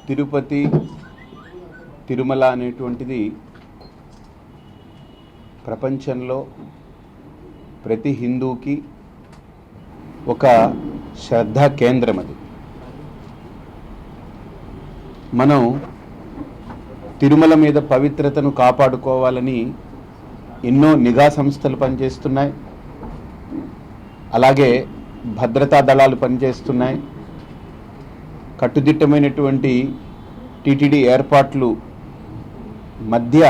తిరుపతి తిరుమల అనేటువంటిది ప్రపంచంలో ప్రతి హిందూకి ఒక శ్రద్ధా కేంద్రం. అది మనం తిరుమల మీద పవిత్రతను కాపాడుకోవాలని ఎన్నో నిఘా సంస్థలు పనిచేస్తున్నాయి, అలాగే భద్రతా దళాలు పనిచేస్తున్నాయి. కట్టుదిట్టమైనటువంటి టీటీడీ ఏర్పాట్లు మధ్య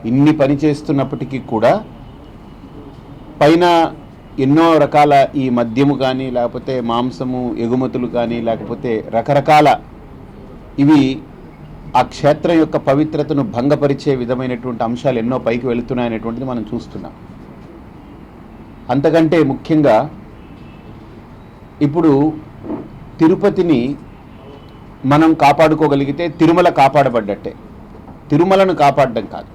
ఇన్ని పనిచేస్తున్నప్పటికీ కూడా పైన ఎన్నో రకాల ఈ మద్యము కానీ లేకపోతే మాంసము ఎగుమతులు కానీ లేకపోతే రకరకాల ఇవి ఆ క్షేత్రం యొక్క పవిత్రతను భంగపరిచే విధమైనటువంటి అంశాలు ఎన్నో పైకి వెళుతున్నాయనేటువంటిది మనం చూస్తున్నాం. అంతకంటే ముఖ్యంగా ఇప్పుడు తిరుపతిని మనం కాపాడుకోగలిగితే తిరుమల కాపాడబడ్డట్టే. తిరుమలను కాపాడడం కాదు,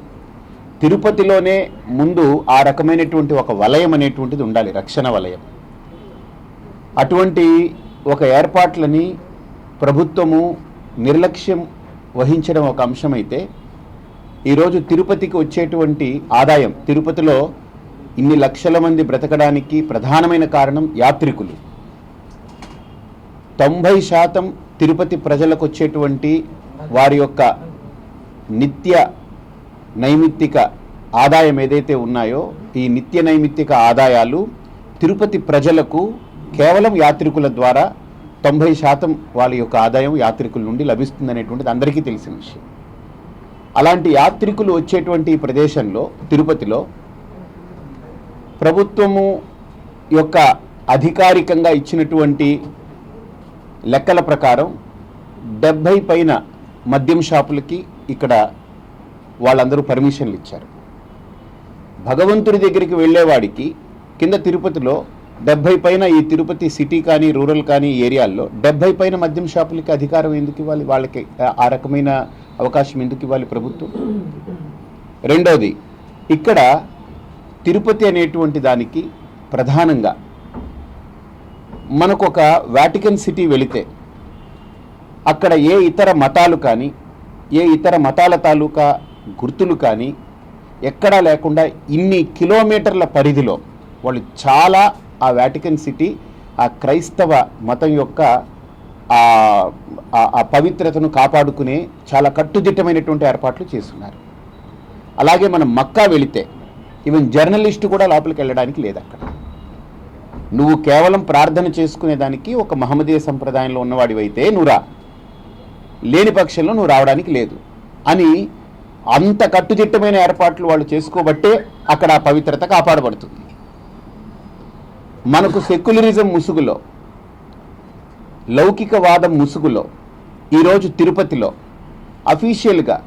తిరుపతిలోనే ముందు ఆ రకమైనటువంటి ఒక వలయం అనేటువంటిది ఉండాలి, రక్షణ వలయం. అటువంటి ఒక ఏర్పాట్లని ప్రభుత్వము నిర్లక్ష్యం వహించడం ఒక అంశమైతే, ఈరోజు తిరుపతికి వచ్చేటువంటి ఆదాయం, తిరుపతిలో ఇన్ని లక్షల మంది బ్రతకడానికి ప్రధానమైన కారణం యాత్రికులు. 90% తిరుపతి ప్రజలకు వచ్చేటువంటి వారి యొక్క నిత్య నైమిత్తిక ఆదాయం ఏదైతే ఉన్నాయో, ఈ నిత్య నైమిత్తిక ఆదాయాలు తిరుపతి ప్రజలకు కేవలం యాత్రికుల ద్వారా 90% వాళ్ళ యొక్క ఆదాయం యాత్రికుల నుండి లభిస్తుందనేటువంటిది అందరికీ తెలిసిన విషయం. అలాంటి యాత్రికులు వచ్చేటువంటి ప్రదేశంలో తిరుపతిలో ప్రభుత్వము యొక్క అధికారికంగా ఇచ్చినటువంటి లెక్కల ప్రకారం 70 పైన మద్యం షాపులకి ఇక్కడ వాళ్ళందరూ పర్మిషన్లు ఇచ్చారు. భగవంతుడి దగ్గరికి వెళ్ళేవాడికి కింద తిరుపతిలో 70 పైన ఈ తిరుపతి సిటీ కానీ రూరల్ కానీ ఏరియాల్లో 70 పైన మద్యం షాపులకి అధికారం ఎందుకు ఇవ్వాలి? వాళ్ళకి ఆ రకమైన అవకాశం ఎందుకు ఇవ్వాలి ప్రభుత్వం? రెండోది, ఇక్కడ తిరుపతి అనేటువంటి దానికి ప్రధానంగా మనకు ఒక వాటికన్ సిటీ వెళితే అక్కడ ఏ ఇతర మతాలు కానీ ఏ ఇతర మతాల తాలూకా గుర్తులు కానీ ఎక్కడా లేకుండా ఇన్ని కిలోమీటర్ల పరిధిలో వాళ్ళు చాలా ఆ వాటికన్ సిటీ ఆ క్రైస్తవ మతం యొక్క ఆ పవిత్రతను కాపాడుకునే చాలా కట్టుదిట్టమైనటువంటి ఏర్పాట్లు చేస్తున్నారు. అలాగే మనం మక్కా వెళితే ఈవెన్ జర్నలిస్టు కూడా లోపలికి వెళ్ళడానికి లేదు. అక్కడ నువ్వు కేవలం ప్రార్థన చేసుకునేదానికి ఒక మహమ్మదీయ సంప్రదాయంలో ఉన్నవాడివైతే నువ్వు రా, లేని పక్షంలో నువ్వు రావడానికి లేదు అని అంత కట్టుదిట్టమైన ఏర్పాట్లు వాళ్ళు చేసుకోబట్టే అక్కడ ఆ పవిత్రత కాపాడబడుతుంది. మనకు సెక్యులరిజం ముసుగులో, లౌకికవాదం ముసుగులో ఈరోజు తిరుపతిలో అఫీషియల్గా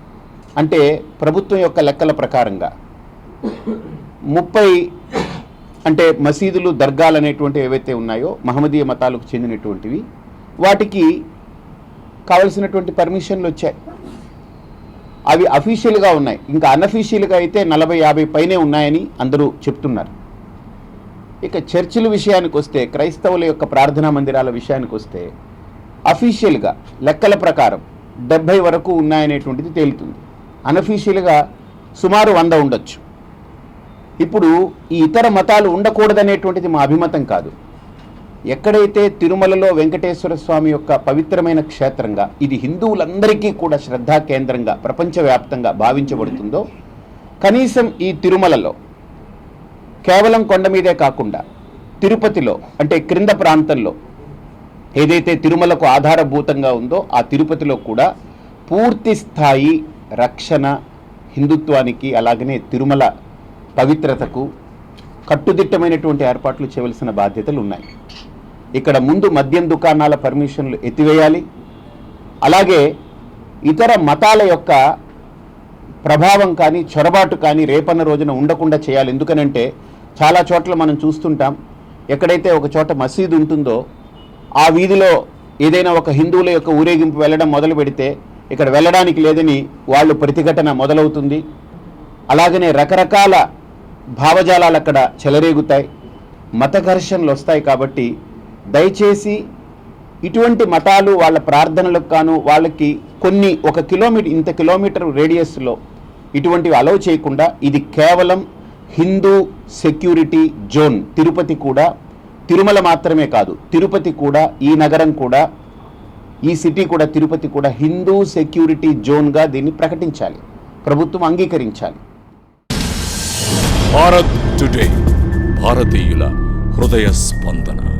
అంటే ప్రభుత్వం యొక్క లెక్కల ప్రకారంగా 30 అంటే మసీదులు దర్గాలు అనేటువంటివి ఏవైతే ఉన్నాయో మహమ్మదీయ మతాలకు చెందినటువంటివి, వాటికి కావలసినటువంటి పర్మిషన్లు వచ్చాయి. అవి అఫీషియల్గా ఉన్నాయి. ఇంకా అన్అఫీషియల్గా అయితే 40-50 పైనే ఉన్నాయని అందరూ చెప్తున్నారు. ఇక చర్చిల విషయానికి వస్తే, క్రైస్తవుల యొక్క ప్రార్థనా మందిరాల విషయానికి వస్తే అఫీషియల్గా లెక్కల ప్రకారం 70 వరకు ఉన్నాయనేటువంటిది తేలుతుంది. అన్అఫీషియల్గా సుమారు 100 ఉండొచ్చు. ఇప్పుడు ఈ ఇతర మతాలు ఉండకూడదనేటువంటిది మా అభిమతం కాదు. ఎక్కడైతే తిరుమలలో వెంకటేశ్వర స్వామి యొక్క పవిత్రమైన క్షేత్రంగా ఇది హిందువులందరికీ కూడా శ్రద్ధా కేంద్రంగా ప్రపంచవ్యాప్తంగా భావించబడుతుందో, కనీసం ఈ తిరుమలలో కేవలం కొండ మీదే కాకుండా తిరుపతిలో అంటే క్రింద ప్రాంతంలో ఏదైతే తిరుమలకు ఆధారభూతంగా ఉందో ఆ తిరుపతిలో కూడా పూర్తి స్థాయి రక్షణ హిందుత్వానికి అలాగనే తిరుమల పవిత్రతకు కట్టుదిట్టమైనటువంటి ఏర్పాట్లు చేయవలసిన బాధ్యతలు ఉన్నాయి. ఇక్కడ ముందు మద్యం దుకాణాల పర్మిషన్లు ఎత్తివేయాలి. అలాగే ఇతర మతాల యొక్క ప్రభావం కానీ చొరబాటు కానీ రేపన్న రోజున ఉండకుండా చేయాలి. ఎందుకనంటే చాలా చోట్ల మనం చూస్తుంటాం, ఎక్కడైతే ఒక చోట మసీదు ఉంటుందో ఆ వీధిలో ఏదైనా ఒక హిందువుల యొక్క ఊరేగింపు వెళ్ళడం మొదలు పెడితే ఇక్కడ వెళ్ళడానికి లేదని వాళ్ళు ప్రతిఘటన మొదలవుతుంది. అలాగనే రకరకాల భావజాలాలు అక్కడ చెలరేగుతాయి, మత ఘర్షణలు వస్తాయి. కాబట్టి దయచేసి ఇటువంటి మతాలు వాళ్ళ ప్రార్థనలకు కాను వాళ్ళకి కొన్ని ఇంత కిలోమీటర్ రేడియస్లో ఇటువంటివి అలౌ చేయకుండా ఇది కేవలం హిందూ సెక్యూరిటీ జోన్. తిరుపతి కూడా, తిరుమల మాత్రమే కాదు, తిరుపతి కూడా, ఈ నగరం కూడా, ఈ సిటీ కూడా, తిరుపతి కూడా హిందూ సెక్యూరిటీ జోన్గా దీన్ని ప్రకటించాలి, ప్రభుత్వం అంగీకరించాలి. భారత్ టుడే, భారతీయుల హృదయ స్పందన.